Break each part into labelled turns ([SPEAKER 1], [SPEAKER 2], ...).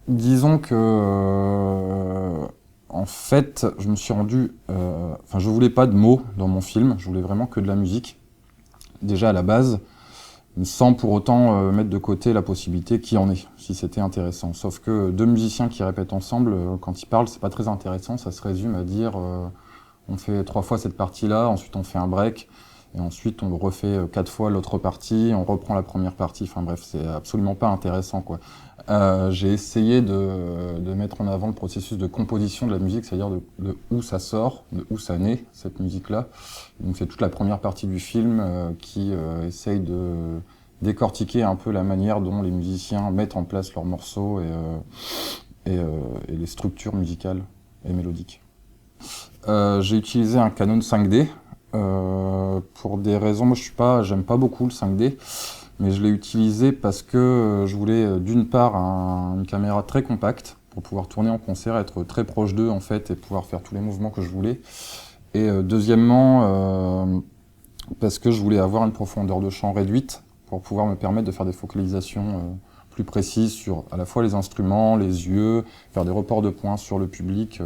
[SPEAKER 1] Disons que, en fait, je me suis rendu... Enfin, je voulais pas de mots dans mon film, je voulais vraiment que de la musique. Déjà à la base, sans pour autant mettre de côté la possibilité qu'il y en ait, si c'était intéressant. Sauf que deux musiciens qui répètent ensemble, quand ils parlent, c'est pas très intéressant, ça se résume à dire on fait 3 fois cette partie-là, ensuite on fait un break, et ensuite on refait 4 fois l'autre partie, on reprend la première partie, enfin bref, c'est absolument pas intéressant, quoi. J'ai essayé de mettre en avant le processus de composition de la musique, c'est-à-dire de où ça sort, de où ça naît, cette musique-là. Donc c'est toute la première partie du film qui essaye de décortiquer un peu la manière dont les musiciens mettent en place leurs morceaux et les structures musicales et mélodiques. J'ai utilisé un Canon 5D pour des raisons. Moi, j'aime pas beaucoup le 5D, mais je l'ai utilisé parce que je voulais d'une part une caméra très compacte pour pouvoir tourner en concert, être très proche d'eux en fait et pouvoir faire tous les mouvements que je voulais. Et deuxièmement, parce que je voulais avoir une profondeur de champ réduite pour pouvoir me permettre de faire des focalisations plus précises sur à la fois les instruments, les yeux, faire des reports de points sur le public,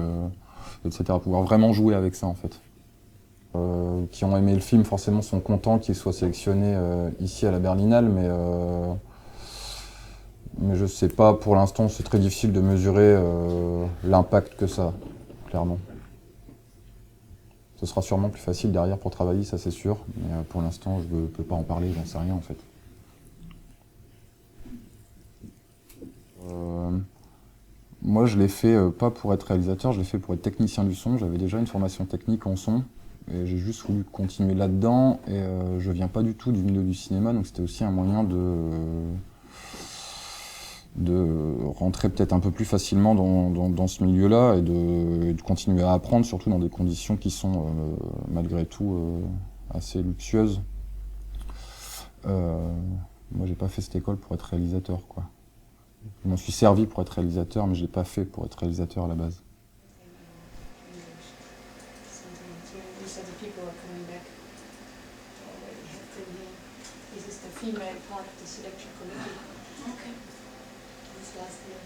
[SPEAKER 1] etc. Pouvoir vraiment jouer avec ça en fait. Qui ont aimé le film forcément sont contents qu'il soit sélectionné ici à la Berlinale, mais je sais pas, pour l'instant c'est très difficile de mesurer l'impact que ça, clairement. Ce sera sûrement plus facile derrière pour travailler, ça c'est sûr, mais pour l'instant je ne peux pas en parler, j'en sais rien en fait. Moi je l'ai fait pas pour être réalisateur, je l'ai fait pour être technicien du son, j'avais déjà une formation technique en son, et j'ai juste voulu continuer là-dedans, et je viens pas du tout du milieu du cinéma, donc c'était aussi un moyen de rentrer peut-être un peu plus facilement dans ce milieu-là et de continuer à apprendre, surtout dans des conditions qui sont malgré tout assez luxueuses. Moi, j'ai pas fait cette école pour être réalisateur, quoi. Je m'en suis servi pour être réalisateur, mais je l'ai pas fait pour être réalisateur à la base.
[SPEAKER 2] You said the people are coming back already. This is the female part of the selection committee. Okay. This last year.